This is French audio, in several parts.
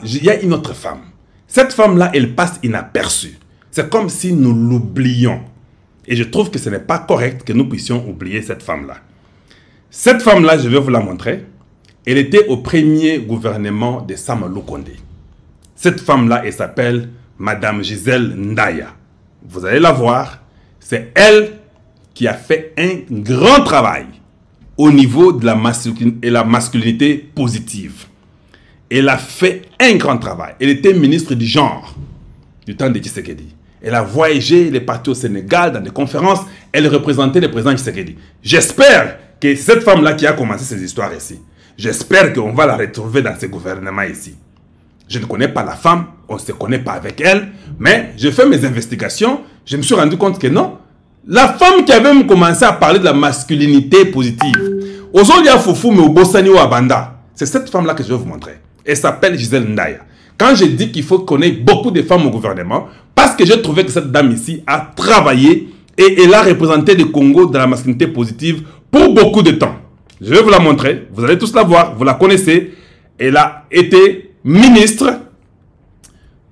il y a une autre femme. Cette femme-là, elle passe inaperçue. C'est comme si nous l'oublions. Et je trouve que ce n'est pas correct que nous puissions oublier cette femme-là. Cette femme-là, je vais vous la montrer. Elle était au premier gouvernement de Samalou Kondé. Cette femme-là, elle s'appelle Madame Gisèle Ndaya. Vous allez la voir. C'est elle qui a fait un grand travail au niveau de la masculinité positive. Elle a fait un grand travail. Elle était ministre du genre du temps de Tshisekedi. Elle a voyagé, elle est partie au Sénégal dans des conférences. Elle représentait le président Tshisekedi. J'espère que cette femme-là qui a commencé ces histoires ici, j'espère qu'on va la retrouver dans ce gouvernement ici. Je ne connais pas la femme, on ne se connaît pas avec elle, mais je fais mes investigations, je me suis rendu compte que non. La femme qui avait même commencé à parler de la masculinité positive, aujourd'hui à Foufou, mais au Bossani ou à Banda, c'est cette femme-là que je vais vous montrer. Elle s'appelle Gisèle Ndaya. Quand je dis qu'il faut qu'on ait beaucoup de femmes au gouvernement, parce que j'ai trouvé que cette dame ici a travaillé et elle a représenté le Congo dans la masculinité positive pour beaucoup de temps. Je vais vous la montrer, vous allez tous la voir, vous la connaissez. Elle a été ministre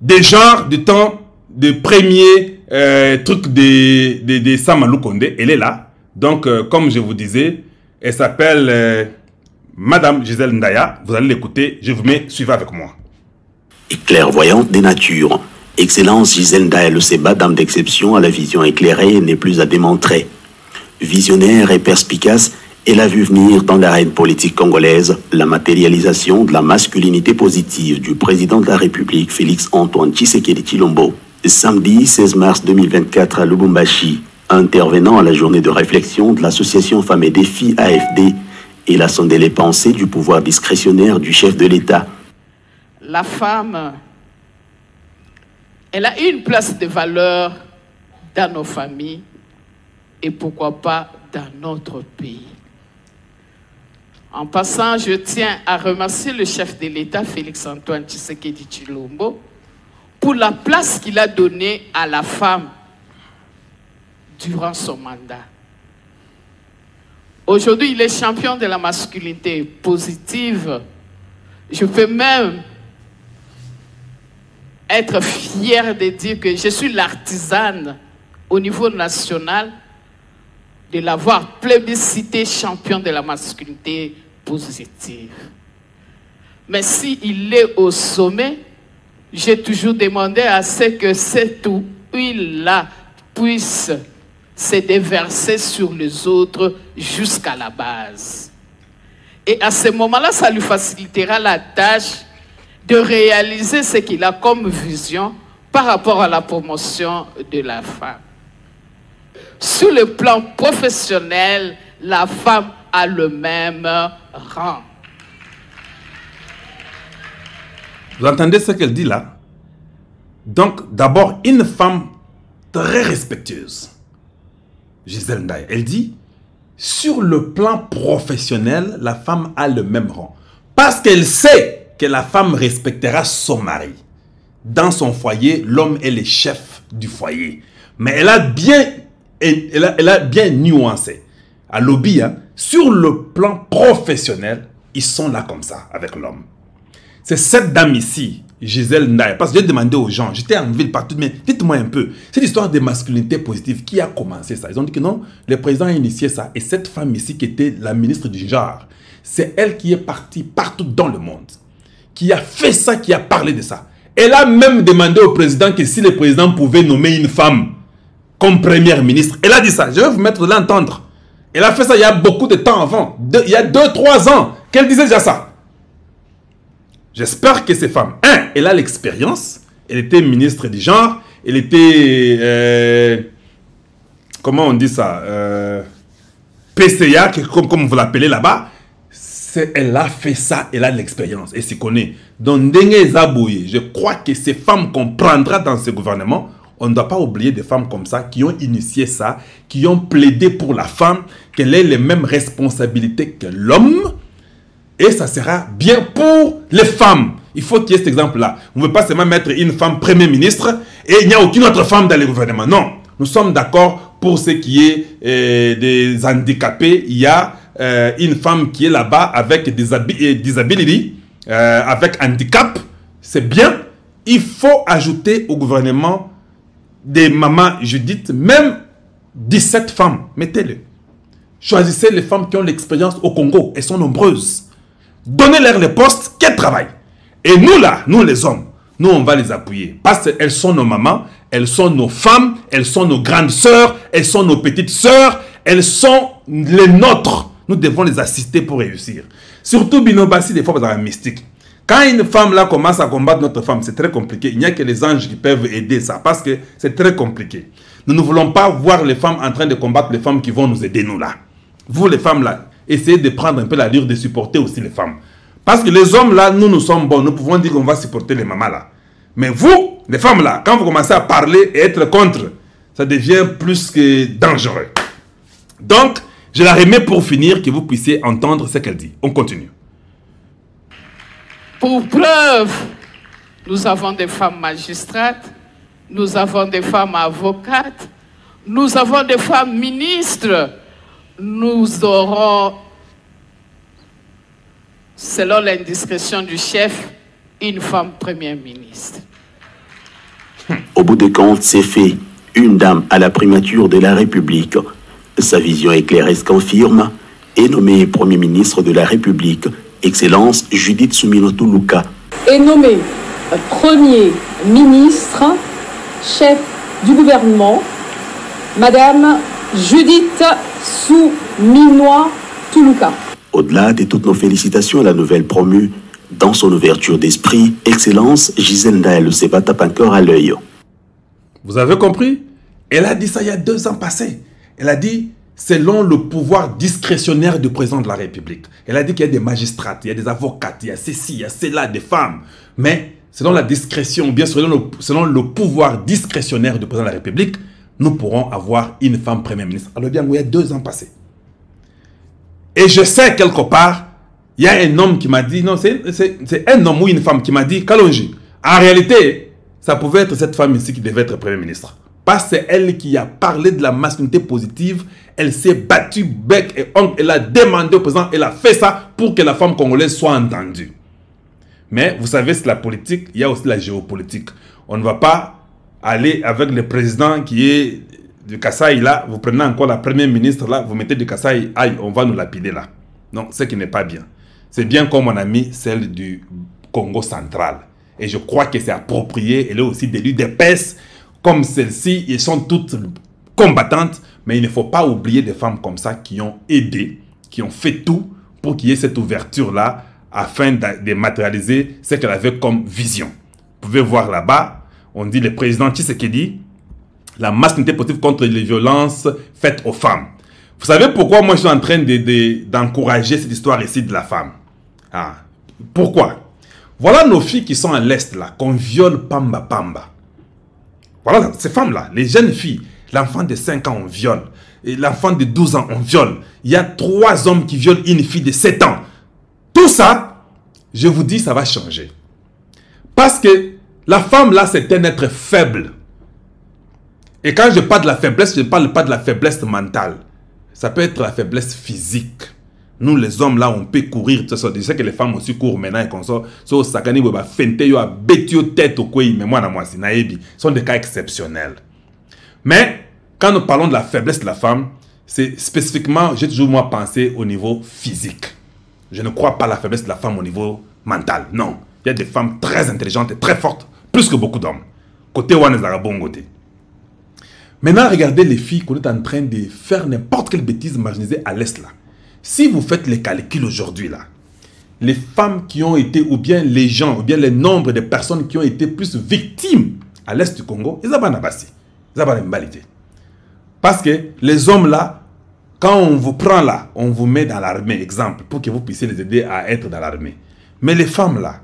des genres du temps de premier truc de Samalou Kondé. Elle est là. Donc, comme je vous disais, elle s'appelle Madame Gisèle Ndaya. Vous allez l'écouter. Je vous mets, suivez avec moi. Et clairvoyante des natures. Excellence Gisèle Ndaya Le Seba, dame d'exception à la vision éclairée, n'est plus à démontrer. Visionnaire et perspicace, elle a vu venir dans l'arène politique congolaise la matérialisation de la masculinité positive du président de la République, Félix-Antoine Tshisekedi Tshilombo. Samedi 16 mars 2024 à Lubumbashi, intervenant à la journée de réflexion de l'association Femmes et Défis AFD, il a sondé les pensées du pouvoir discrétionnaire du chef de l'État. La femme, elle a une place de valeur dans nos familles et pourquoi pas dans notre pays. En passant, je tiens à remercier le chef de l'État, Félix-Antoine Tshisekedi Tshilombo, pour la place qu'il a donnée à la femme durant son mandat. Aujourd'hui, il est champion de la masculinité positive. Je peux même être fier de dire que je suis l'artisane au niveau national de l'avoir plébiscité champion de la masculinité positive. Mais s'il est au sommet, j'ai toujours demandé à ce que cette huile-là puisse se déverser sur les autres jusqu'à la base. Et à ce moment-là, ça lui facilitera la tâche de réaliser ce qu'il a comme vision par rapport à la promotion de la femme. Sur le plan professionnel, la femme a le même rang. Vous entendez ce qu'elle dit là? Donc, d'abord, une femme très respectueuse, Gisèle Ndaya, elle dit, sur le plan professionnel, la femme a le même rang. Parce qu'elle sait que la femme respectera son mari. Dans son foyer, l'homme est le chef du foyer. Mais elle a bien nuancé. À lobby, hein, sur le plan professionnel, ils sont là comme ça, avec l'homme. C'est cette dame ici, Gisèle Ndaya, parce que j'ai demandé aux gens, j'étais en ville partout, mais dites-moi un peu, cette histoire de masculinité positive, qui a commencé ça? Ils ont dit que non, le président a initié ça, et cette femme ici, qui était la ministre du genre, c'est elle qui est partie partout dans le monde, qui a fait ça, qui a parlé de ça. Elle a même demandé au président que si le président pouvait nommer une femme comme première ministre, elle a dit ça, je vais vous mettre de l'entendre. Elle a fait ça il y a beaucoup de temps avant, il y a 2-3 ans, qu'elle disait déjà ça. J'espère que ces femmes, elle a l'expérience, elle était ministre du genre, elle était, comment on dit ça, PCA, comme vous l'appelez là-bas, elle a fait ça, elle a l'expérience, elle s'y connaît. Donc, je crois que ces femmes qu'on prendra dans ce gouvernement, on ne doit pas oublier des femmes comme ça qui ont initié ça, qui ont plaidé pour la femme, qu'elle ait les mêmes responsabilités que l'homme. Et ça sera bien pour les femmes. Il faut qu'il y ait cet exemple-là. On ne veut pas seulement mettre une femme premier ministre et il n'y a aucune autre femme dans le gouvernement. Non, nous sommes d'accord pour ce qui est des handicapés. Il y a une femme qui est là-bas avec disability, avec handicap. c'est bien. Il faut ajouter au gouvernement des mamans Judith, même 17 femmes, mettez-le. Choisissez les femmes qui ont l'expérience au Congo, elles sont nombreuses. Donnez-leur les postes, qu'elles travaillent. Et nous là, nous les hommes, nous on va les appuyer. Parce qu'elles sont nos mamans, elles sont nos femmes, elles sont nos grandes sœurs, elles sont nos petites sœurs, elles sont les nôtres. Nous devons les assister pour réussir. Surtout Binobassi, des fois dans la mystique. Quand une femme là commence à combattre notre femme, c'est très compliqué. Il n'y a que les anges qui peuvent aider ça parce que c'est très compliqué. Nous ne voulons pas voir les femmes en train de combattre les femmes qui vont nous aider nous là. Vous les femmes là, essayez de prendre un peu l'allure de supporter aussi les femmes. Parce que les hommes là, nous sommes bons. Nous pouvons dire qu'on va supporter les mamans là. Mais vous, les femmes là, quand vous commencez à parler et être contre, ça devient plus que dangereux. Donc, je la remets pour finir, que vous puissiez entendre ce qu'elle dit. On continue. Pour preuve, nous avons des femmes magistrates, nous avons des femmes avocates, nous avons des femmes ministres, nous aurons, selon l'indiscrétion du chef, une femme première ministre. Au bout des comptes, c'est fait. Une dame à la primature de la République. Sa vision éclairée se confirme et nommée Premier ministre de la République, Excellence Judith Suminwa Tuluka. Est nommé Premier ministre, chef du gouvernement, Madame Judith Suminwa Tuluka. Au-delà de toutes nos félicitations à la nouvelle promue, dans son ouverture d'esprit, Excellence Gisèle Ndaye Luseba tape encore à l'œil. Vous avez compris? Elle a dit ça il y a 2 ans passés. Elle a dit, selon le pouvoir discrétionnaire du président de la République. Elle a dit qu'il y a des magistrats, il y a des avocats, il y a ceci, il y a cela, des femmes. Mais selon la discrétion, ou bien selon le pouvoir discrétionnaire du président de la République, nous pourrons avoir une femme première ministre. Alors bien, il y a 2 ans passés. Et je sais quelque part, il y a un homme qui m'a dit, non, c'est un homme ou une femme qui m'a dit, Kalonji, en réalité, ça pouvait être cette femme ici qui devait être première ministre. Parce que c'est elle qui a parlé de la masculinité positive. Elle s'est battue bec et ongle. Elle a demandé au président. Elle a fait ça pour que la femme congolaise soit entendue. Mais vous savez, c'est la politique. Il y a aussi la géopolitique. On ne va pas aller avec le président qui est du Kasaï là. Vous prenez encore la première ministre là. Vous mettez du Kasaï. Aïe, on va nous lapider là. Non, ce qui n'est pas bien. C'est bien comme on a mis celle du Congo central. Et je crois que c'est approprié. Elle est aussi d'élus d'épaisse. Comme celles-ci, elles sont toutes combattantes, mais il ne faut pas oublier des femmes comme ça qui ont aidé, qui ont fait tout pour qu'il y ait cette ouverture-là afin de matérialiser ce qu'elle avait comme vision. Vous pouvez voir là-bas, on dit le président Tshisekedi, la masculinité positive contre les violences faites aux femmes. Vous savez pourquoi moi je suis en train d'encourager cette histoire ici de la femme? Pourquoi? Voilà nos filles qui sont à l'Est là, qu'on viole pamba pamba. Voilà, ces femmes-là, les jeunes filles, l'enfant de 5 ans, on viole. Et l'enfant de 12 ans, on viole. Il y a 3 hommes qui violent une fille de 7 ans. Tout ça, je vous dis, ça va changer. Parce que la femme, là, c'est un être faible. Et quand je parle de la faiblesse, je ne parle pas de la faiblesse mentale. Ça peut être la faiblesse physique. Nous, les hommes, là, on peut courir. Je sais que les femmes aussi courent maintenant et qu'on sort. Ce sont des cas exceptionnels. Mais, quand nous parlons de la faiblesse de la femme, c'est spécifiquement, j'ai toujours moi pensé au niveau physique. Je ne crois pas à la faiblesse de la femme au niveau mental. Non. Il y a des femmes très intelligentes et très fortes, plus que beaucoup d'hommes. Côté Wane Zarabon côté. Maintenant, regardez les filles qu'on est en train de faire n'importe quelle bêtise marginalisée à l'Est là. Si vous faites les calculs aujourd'hui là, les femmes qui ont été, ou bien les gens, ou bien le nombre de personnes qui ont été plus victimes à l'Est du Congo, ils ont bassi, ils ont une balité. Parce que les hommes là, quand on vous prend là, on vous met dans l'armée, exemple, pour que vous puissiez les aider à être dans l'armée. Mais les femmes là,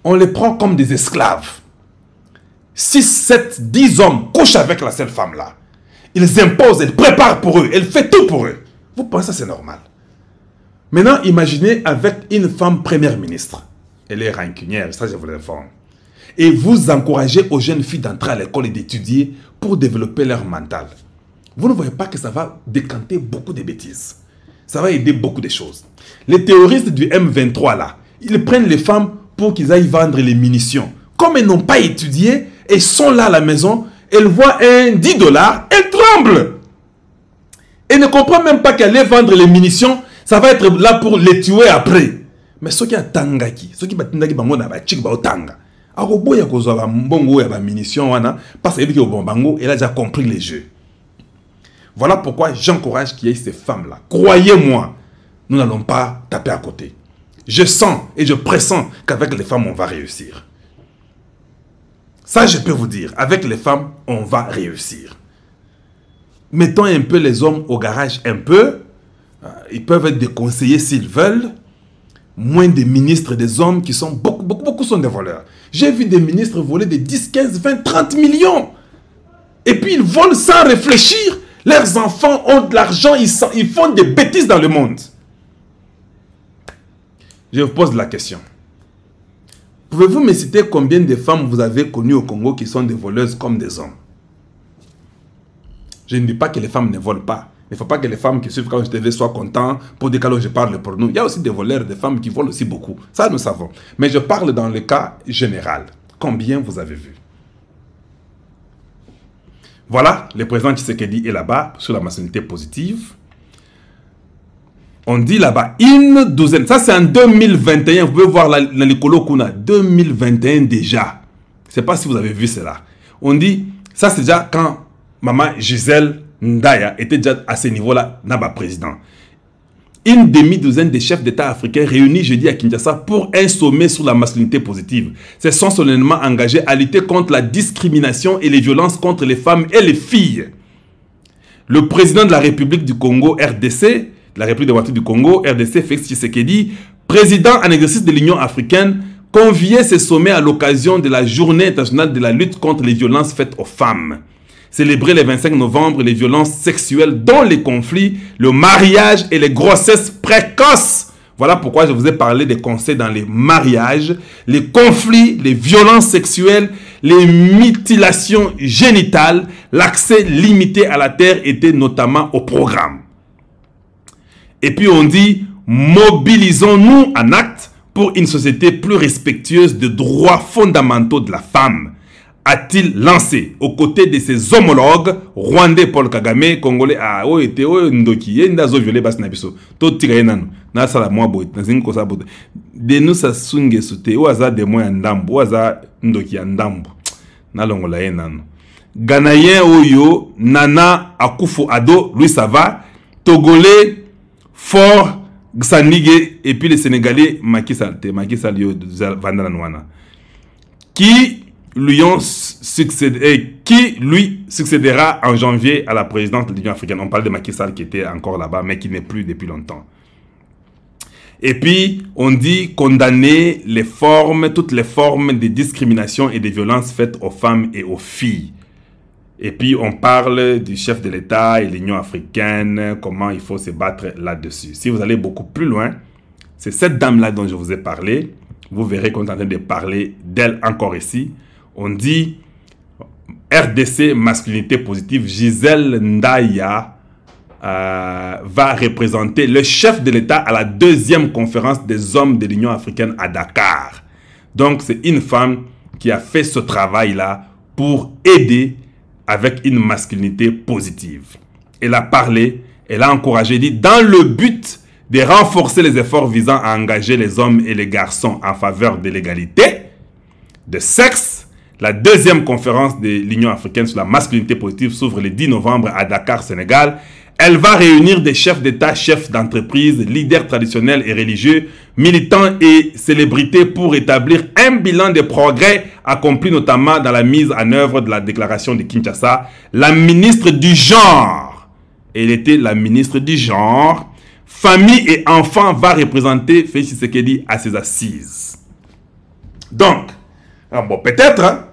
on les prend comme des esclaves. 6, 7, 10 hommes couchent avec la seule femme là. Ils imposent, ils préparent pour eux, ils font tout pour eux. Vous pensez que c'est normal? Maintenant, imaginez avec une femme première ministre. Elle est rancunière, ça je vous l'informe. Et vous encouragez aux jeunes filles d'entrer à l'école et d'étudier pour développer leur mental. Vous ne voyez pas que ça va décanter beaucoup de bêtises. Ça va aider beaucoup de choses. Les terroristes du M23 là, ils prennent les femmes pour qu'ils aillent vendre les munitions. Comme elles n'ont pas étudié, elles sont là à la maison, elles voient un 10 $, elles tremblent. Elles ne comprennent même pas qu'aller vendre les munitions, ça va être là pour les tuer après. Mais ceux qui ont tangaki, ceux qui ont tangaki, parce qu'il a déjà compris les jeux. Voilà pourquoi j'encourage qu'il y ait ces femmes-là. Croyez-moi, nous n'allons pas taper à côté. Je sens et je pressens qu'avec les femmes, on va réussir. Ça, je peux vous dire, avec les femmes, on va réussir. Mettons un peu les hommes au garage, un peu. Ils peuvent être des conseillers s'ils veulent. Moins des ministres, des hommes qui sont beaucoup sont des voleurs. J'ai vu des ministres voler des 10, 15, 20, 30 millions. Et puis ils volent sans réfléchir. Leurs enfants ont de l'argent, ils font des bêtises dans le monde. Je vous pose la question. Pouvez-vous me citer combien de femmes vous avez connues au Congo qui sont des voleuses comme des hommes? Je ne dis pas que les femmes ne volent pas. Il ne faut pas que les femmes qui suivent quand je TV soient contents pour dire que je parle pour nous. Il y a aussi des voleurs, des femmes qui volent aussi beaucoup. Ça, nous savons. Mais je parle dans le cas général. Combien vous avez vu? Voilà, le président Tshisekedi est là-bas sur la masculinité positive. On dit là-bas une douzaine. Ça, c'est en 2021. Vous pouvez voir dans l'écolo qu'on a 2021 déjà. Je ne sais pas si vous avez vu cela. On dit, ça c'est déjà quand Maman Gisèle Ndaya était déjà à ce niveau-là, Naba président. Une demi-douzaine de chefs d'État africains réunis jeudi à Kinshasa pour un sommet sur la masculinité positive. Ils sont solennellement engagés à lutter contre la discrimination et les violences contre les femmes et les filles. Le président de la République du Congo, RDC, la République démocratique du Congo, RDC, Félix Tshisekedi, président en exercice de l'Union africaine, conviait ce sommet à l'occasion de la Journée internationale de la lutte contre les violences faites aux femmes. Célébrer le 25 novembre les violences sexuelles dont les conflits, le mariage et les grossesses précoces. Voilà pourquoi je vous ai parlé des conseils dans les mariages, les conflits, les violences sexuelles, les mutilations génitales. L'accès limité à la terre était notamment au programme. Et puis on dit, mobilisons-nous en acte pour une société plus respectueuse des droits fondamentaux de la femme, a-t-il lancé aux côtés de ses homologues rwandais Paul Kagame, congolais à Oete, Ndoki, Ndazo violé Basnabiso, Totigayenano, Nasala Mwabo, Nazinko Sabo, de nous sa sunge sute, Oaza de moi Ndambo, Oaza Ndoki Ndambo, Nalongola Yenano. Ghanéen Oyo, Nana Akufo-Addo, lui ça va, Togolais, Fort Gsanige, et puis les Sénégalais, Macky Sall Yo, Vandalanwana, qui lui succédera en janvier à la présidence de l'Union africaine. On parle de Macky Sall qui était encore là-bas, mais qui n'est plus depuis longtemps. Et puis, on dit condamner les formes, toutes les formes de discrimination et de violence faites aux femmes et aux filles. Et puis, on parle du chef de l'État et l'Union africaine, comment il faut se battre là-dessus. Si vous allez beaucoup plus loin, c'est cette dame-là dont je vous ai parlé. Vous verrez qu'on est en train de parler d'elle encore ici. On dit RDC masculinité positive, Gisèle Ndaya va représenter le chef de l'État à la 2e conférence des hommes de l'Union africaine à Dakar. Donc c'est une femme qui a fait ce travail-là pour aider avec une masculinité positive. Elle a parlé, elle a encouragé, dit dans le but de renforcer les efforts visant à engager les hommes et les garçons en faveur de l'égalité de sexe. La 2e conférence de l'Union africaine sur la masculinité positive s'ouvre le 10 novembre à Dakar, Sénégal. Elle va réunir des chefs d'État, chefs d'entreprise, leaders traditionnels et religieux, militants et célébrités pour établir un bilan des progrès accomplis notamment dans la mise en œuvre de la déclaration de Kinshasa. La ministre du genre, elle était la ministre du genre, famille et enfants, va représenter Félix Tshisekedi à ses assises. Donc, bon, peut-être,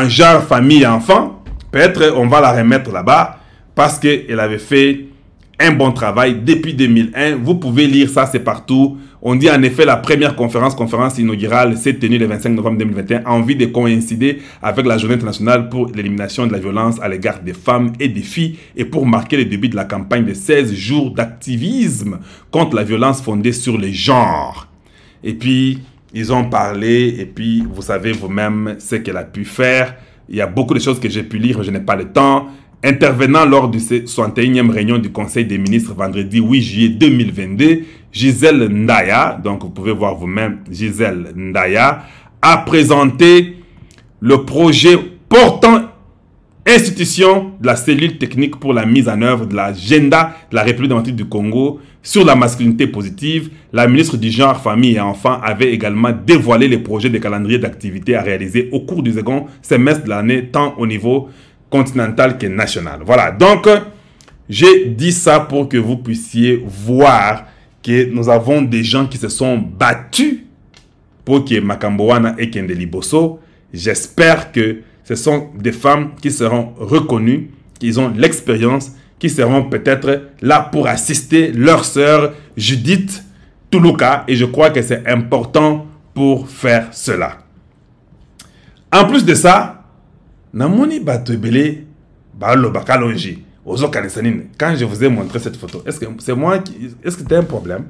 genre, famille et enfants, peut-être on va la remettre là-bas parce qu'elle avait fait un bon travail depuis 2001. Vous pouvez lire ça, c'est partout. On dit en effet la première conférence inaugurale s'est tenue le 25 novembre 2021 en vue de coïncider avec la journée internationale pour l'élimination de la violence à l'égard des femmes et des filles et pour marquer le début de la campagne de 16 jours d'activisme contre la violence fondée sur les genres. Et puis, ils ont parlé. Et puis, vous savez vous-même ce qu'elle a pu faire. Il y a beaucoup de choses que j'ai pu lire, mais je n'ai pas le temps. Intervenant lors du 61e réunion du Conseil des ministres vendredi 8 juillet 2022, Gisèle Ndaya, donc vous pouvez voir vous-même, Gisèle Ndaya, a présenté le projet portant institution de la cellule technique pour la mise en œuvre de l'agenda de la République démocratique du Congo sur la masculinité positive. La ministre du Genre, Famille et Enfants avait également dévoilé les projets de calendrier d'activités à réaliser au cours du second semestre de l'année, tant au niveau continental que national. Voilà, donc j'ai dit ça pour que vous puissiez voir que nous avons des gens qui se sont battus pour que Makamboana et Kende Liboso. J'espère que ce sont des femmes qui seront reconnues, qui ont l'expérience, qui seront peut-être là pour assister leur sœur Judith Toulouka. Et je crois que c'est important pour faire cela. En plus de ça, Namoni Batobele Balo Bakalonji, Ozo Kanesanine. Quand je vous ai montré cette photo, est-ce que c'est moi qui. Est-ce que c'était un problème?